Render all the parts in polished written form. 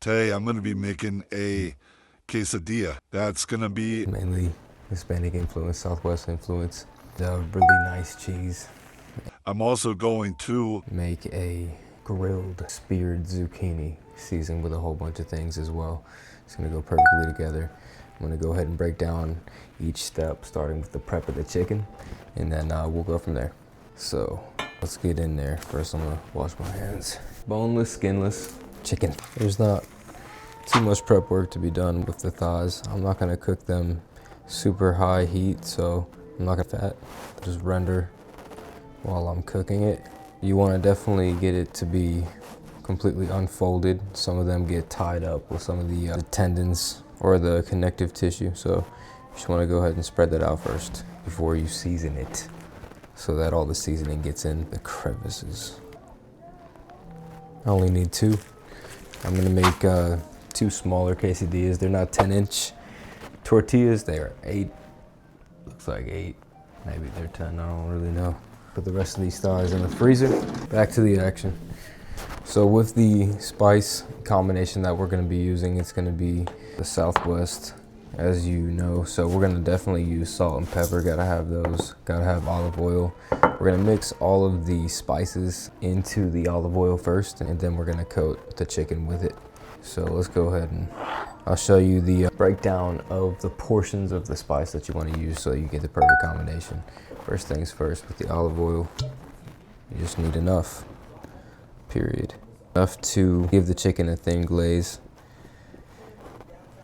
Today I'm going to be making a quesadilla. That's going to be mainly Hispanic influence, Southwest influence. Really nice cheese. I'm also going to Make a grilled speared zucchini seasoned with a whole bunch of things as well. It's gonna go perfectly together. I'm gonna go ahead and break down each step, starting with the prep of the chicken, and then we'll go from there. So let's get in there. First, I'm gonna wash my hands. Boneless, skinless chicken. There's not too much prep work to be done with the thighs. I'm not gonna cook them super high heat, so I'm not gonna fat. Just render while I'm cooking it. You wanna definitely get it to be completely unfolded. Some of them get tied up with some of the tendons or the connective tissue, so you just wanna go ahead and spread that out first before you season it, so that all the seasoning gets in the crevices. I only need 2. I'm gonna make 2 smaller quesadillas. They're not 10-inch tortillas. They are 8. Looks like 8. Maybe they're 10. I don't really know. Put the rest of these thighs in the freezer. Back to the action. So with the spice combination that we're going to be using, it's going to be the Southwest, as you know. So we're going to definitely use salt and pepper. Gotta have those. Gotta have olive oil. We're going to mix all of the spices into the olive oil first, and then we're going to coat the chicken with it. So let's go ahead and I'll show you the breakdown of the portions of the spice that you want to use so you get the perfect combination. First things first, with the olive oil, you just need enough, period. Enough to give the chicken a thin glaze.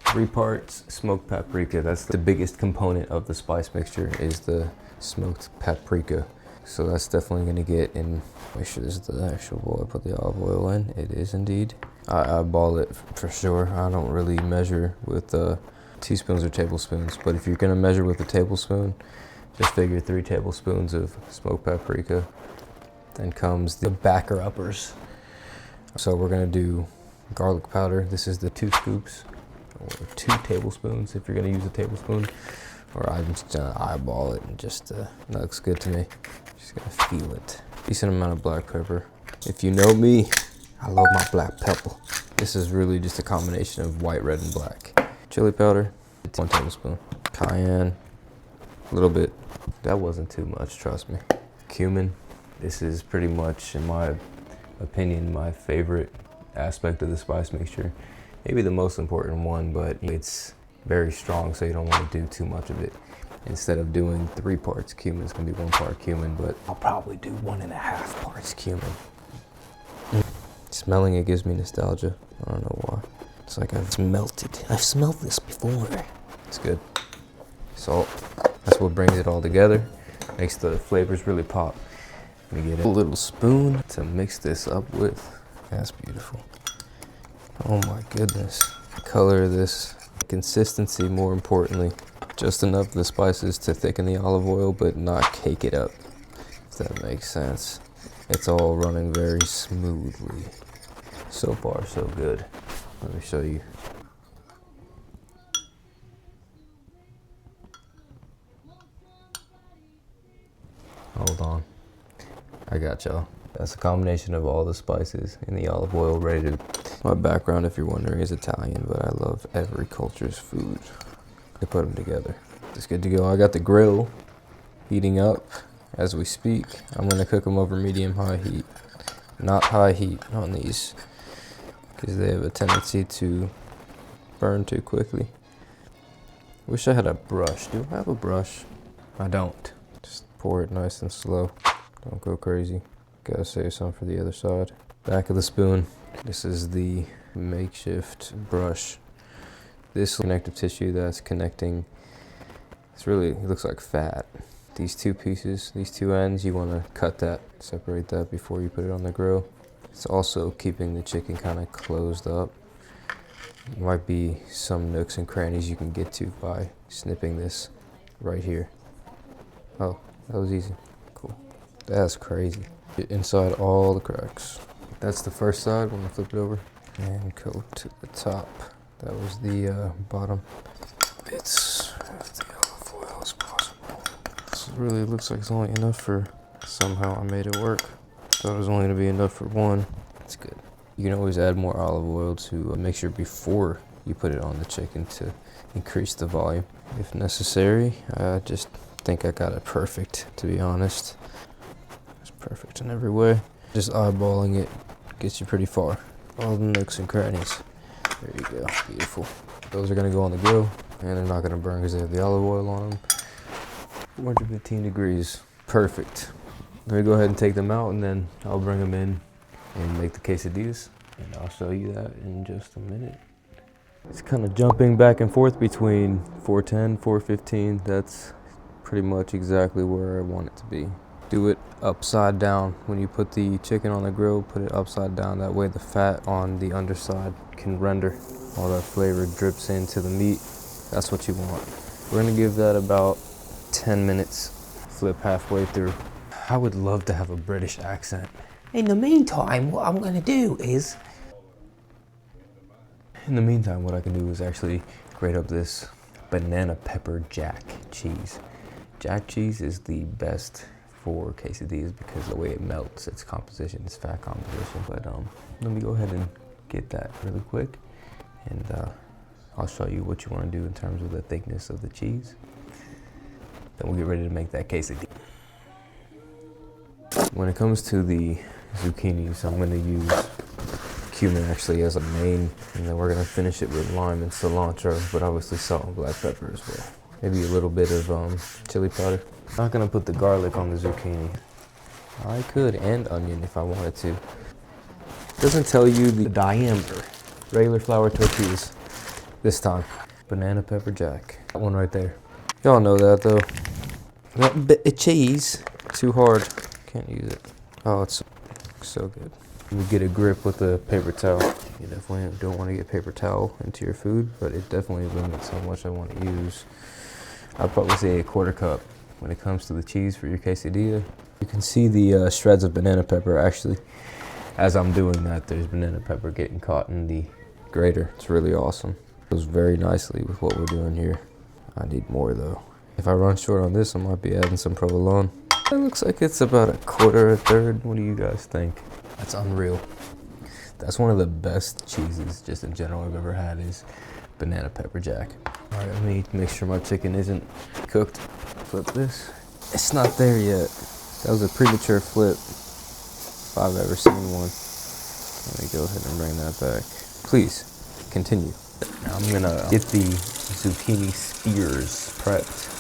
3 parts smoked paprika. That's the biggest component of the spice mixture, is the smoked paprika. So that's definitely going to get in. Make sure this is the actual bowl I put the olive oil in. It is indeed. I eyeball it for sure. I don't really measure with teaspoons or tablespoons, but if you're going to measure with a tablespoon, just figure 3 tablespoons of smoked paprika. Then comes the backer uppers. So we're going to do garlic powder. This is the 2 scoops, or 2 tablespoons if you're going to use a tablespoon. Or I'm just gonna eyeball it and just, that looks good to me. Just gonna feel it. Decent amount of black pepper. If you know me, I love my black pepper. This is really just a combination of white, red, and black. Chili powder, 1 tablespoon. Cayenne, a little bit. That wasn't too much, trust me. Cumin. This is pretty much, in my opinion, my favorite aspect of the spice mixture. Maybe the most important one, but it's very strong, so you don't want to do too much of it. Instead of doing 3 parts cumin, it's gonna be 1 part cumin, but I'll probably do 1.5 parts cumin. Smelling it gives me nostalgia. I don't know why. It's like I've smelt it. I've smelled this before. It's good. Salt. That's what brings it all together. Makes the flavors really pop. Let me get a little spoon to mix this up with. That's beautiful. Oh my goodness. The color of this. Consistency, more importantly. Just enough of the spices to thicken the olive oil, but not cake it up, if that makes sense. It's all running very smoothly. So far, so good. Let me show you. Hold on. I got y'all. That's a combination of all the spices in the olive oil ready to... My background, if you're wondering, is Italian, but I love every culture's food. I put them together. It's good to go. I got the grill heating up as we speak. I'm gonna cook them over medium-high heat. Not high heat on these, because they have a tendency to burn too quickly. Wish I had a brush. Do I have a brush? I don't. Just pour it nice and slow. Don't go crazy. Gotta save some for the other side. Back of the spoon. This is the makeshift brush. This connective tissue that's connecting, it looks like fat. These 2 pieces, these 2 ends, you want to cut that, separate that before you put it on the grill. It's also keeping the chicken kind of closed up. There might be some nooks and crannies you can get to by snipping this right here. Oh, that was easy. Cool. That's crazy. Get inside all the cracks. That's the first side. We're gonna flip it over and go to the top. That was the bottom bits of the olive oil as possible. This really looks like it's only enough for, somehow I made it work. Thought it was only gonna be enough for 1. It's good. You can always add more olive oil to a mixture before you put it on the chicken to increase the volume if necessary. I just think I got it perfect, to be honest. It's perfect in every way. Just eyeballing it gets you pretty far. All the nooks and crannies. There you go, beautiful. Those are gonna go on the grill, and they're not gonna burn because they have the olive oil on them. 415 degrees, perfect. Let me go ahead and take them out, and then I'll bring them in and make the quesadillas, and I'll show you that in just a minute. It's kind of jumping back and forth between 410, 415. That's pretty much exactly where I want it to be. Do it upside down. When you put the chicken on the grill, put it upside down. That way the fat on the underside can render. All that flavor drips into the meat. That's what you want. We're gonna give that about 10 minutes. Flip halfway through. I would love to have a British accent. In the meantime, what I'm gonna do is... what I can do is actually grate up this banana pepper jack cheese. Jack cheese is the best for quesadillas because the way it melts, its composition, its fat composition. But let me go ahead and get that really quick, and I'll show you what you want to do in terms of the thickness of the cheese. Then we'll get ready to make that quesadilla. When it comes to the zucchinis, I'm going to use cumin actually as a main, and then we're going to finish it with lime and cilantro, but obviously salt and black pepper as well. Maybe a little bit of chili powder. I'm not going to put the garlic on the zucchini. I could, and onion if I wanted to. It doesn't tell you the diameter. Regular flour tortillas this time. Banana pepper jack. That one right there. Y'all know that though. That bit of cheese. Too hard. Can't use it. Oh, it's so good. You get a grip with a paper towel. You definitely don't want to get paper towel into your food, but it definitely limits how much I want to use. I'd probably say a quarter cup when it comes to the cheese for your quesadilla. You can see the shreds of banana pepper actually. As I'm doing that, there's banana pepper getting caught in the grater. It's really awesome. It goes very nicely with what we're doing here. I need more though. If I run short on this, I might be adding some provolone. It looks like it's about a quarter, a third. What do you guys think? That's unreal. That's one of the best cheeses just in general I've ever had is banana pepper jack. All right, let me make sure my chicken isn't cooked. Flip this. It's not there yet. That was a premature flip if I've ever seen one. Let me go ahead and bring that back. Please, continue. Now I'm gonna get the zucchini spears prepped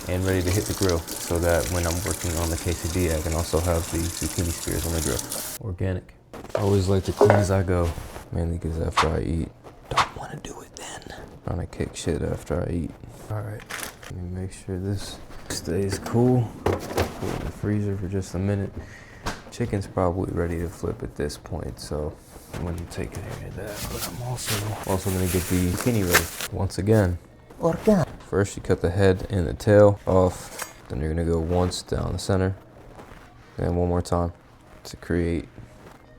and ready to hit the grill so that when I'm working on the quesadilla, I can also have the zucchini spears on the grill. Organic. I always like to clean as I go, mainly because after I eat, don't want to do it then. Trying to kick shit after I eat. All right, let me make sure this stays cool. Put it in the freezer for just a minute. Chicken's probably ready to flip at this point, so I'm going to take care of that. But I'm also going to get the zucchini ready. Once again, organic. First you cut the head and the tail off. Then you're going to go once down the center. And one more time to create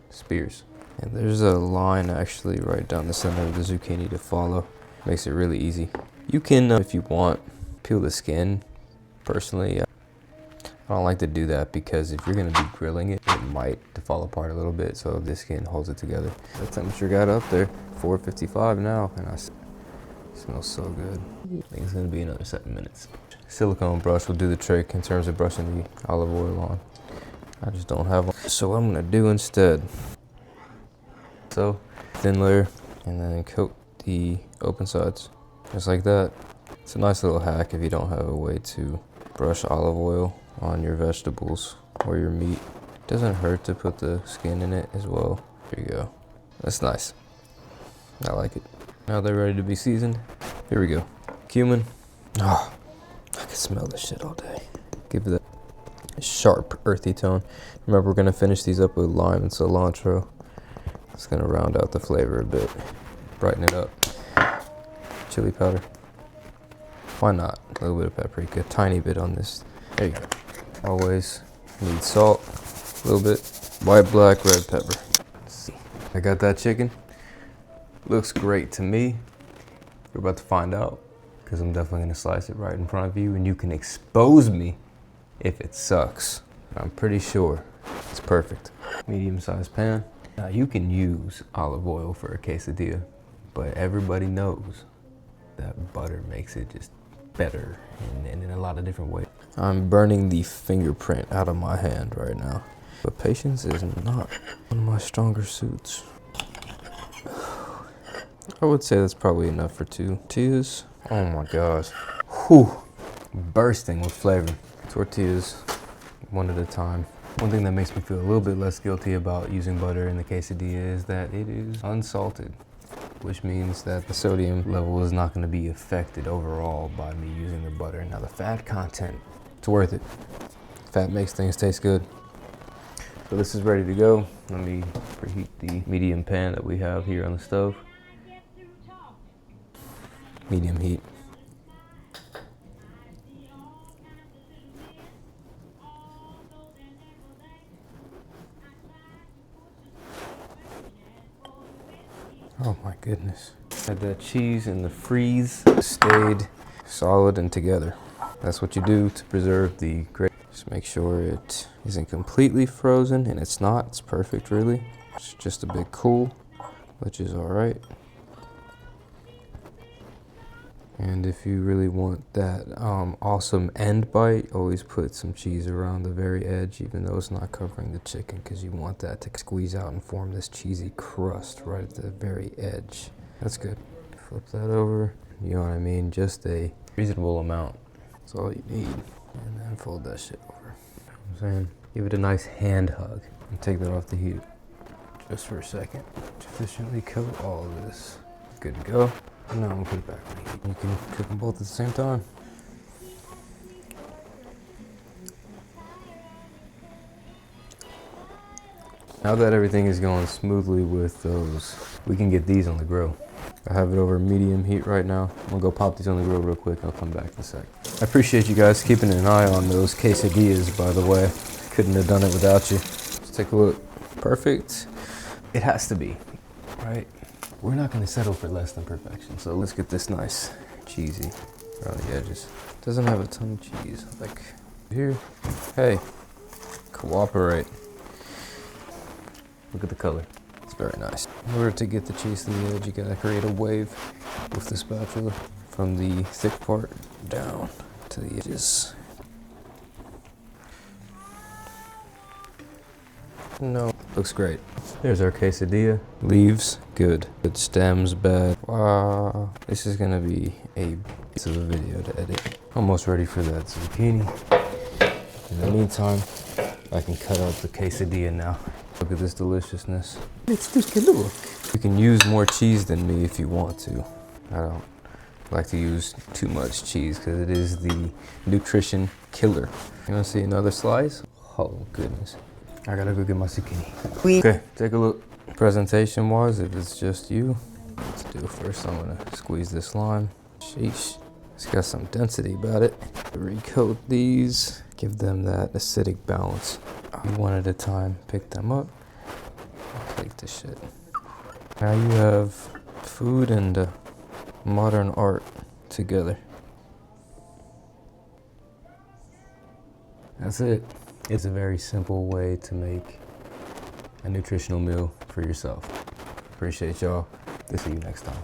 spears. And there's a line actually right down the center of the zucchini to follow. Makes it really easy. You can, if you want, peel the skin. Personally, I don't like to do that because if you're going to be grilling it, it might fall apart a little bit. So this skin holds it together. The temperature got up there, 455 now, and it smells so good. I think it's going to be another 7 minutes. Silicone brush will do the trick in terms of brushing the olive oil on. I just don't have one. So what I'm going to do instead. So, thin layer, and then coat the open sides, just like that. It's a nice little hack if you don't have a way to brush olive oil on your vegetables or your meat. It doesn't hurt to put the skin in it as well. There you go. That's nice. I like it. Now they're ready to be seasoned. Here we go. Cumin. Oh, I can smell this shit all day. Give it a sharp, earthy tone. Remember, we're gonna finish these up with lime and cilantro. It's gonna round out the flavor a bit, brighten it up. Chili powder. Why not? A little bit of paprika, a tiny bit on this. There you go. Always need salt, a little bit. White, black, red pepper. Let's see. I got that chicken. Looks great to me. You're about to find out, because I'm definitely gonna slice it right in front of you, and you can expose me if it sucks. I'm pretty sure it's perfect. Medium-sized pan. Now you can use olive oil for a quesadilla, but everybody knows that butter makes it just better and in a lot of different ways. I'm burning the fingerprint out of my hand right now, but patience is not one of my stronger suits. I would say that's probably enough for 2 tortillas. Oh my gosh. Whew. Bursting with flavor. Tortillas, one at a time. One thing that makes me feel a little bit less guilty about using butter in the quesadilla is that it is unsalted, which means that the sodium level is not going to be affected overall by me using the butter. Now the fat content, it's worth it. Fat makes things taste good. So this is ready to go. Let me preheat the medium pan that we have here on the stove. Medium heat. Oh my goodness. Had that cheese in the freeze, stayed solid and together. That's what you do to preserve the gravy. Just make sure it isn't completely frozen, and it's not, it's perfect really. It's just a bit cool, which is all right. And if you really want that awesome end bite, always put some cheese around the very edge, even though it's not covering the chicken, because you want that to squeeze out and form this cheesy crust right at the very edge. That's good. Flip that over, you know what I mean? Just a reasonable amount. That's all you need. And then fold that shit over. You know what I'm saying? Give it a nice hand hug and take that off the heat just for a second. Efficiently coat all of this. Good to go. And now I'm gonna put it back on the heat. You can cook them both at the same time. Now that everything is going smoothly with those, we can get these on the grill. I have it over medium heat right now. I'm gonna go pop these on the grill real quick. I'll come back in a sec. I appreciate you guys keeping an eye on those quesadillas, by the way. Couldn't have done it without you. Let's take a look. Perfect. It has to be, right? We're not gonna settle for less than perfection. So let's get this nice, cheesy around the edges. Doesn't have a ton of cheese, like here. Hey, cooperate. Look at the color, it's very nice. In order to get the cheese to the edge, you gotta create a wave with the spatula from the thick part down to the edges. No, looks great. There's our quesadilla. Leaves, good. Good stems, bad. Wow, this is gonna be a piece of a video to edit. Almost ready for that zucchini. In the meantime, I can cut out the quesadilla now. Look at this deliciousness. It's just a look. You can use more cheese than me if you want to. I don't like to use too much cheese because it is the nutrition killer. You wanna see another slice? Oh goodness. I gotta go get my zucchini. Okay, take a look. Presentation wise, if it's just you, let's do first. I'm gonna squeeze this lime. Sheesh, it's got some density about it. Recoat these, give them that acidic balance. One at a time, pick them up, plate this shit. Now you have food and modern art together. That's it. It's a very simple way to make a nutritional meal for yourself. Appreciate y'all. See you next time.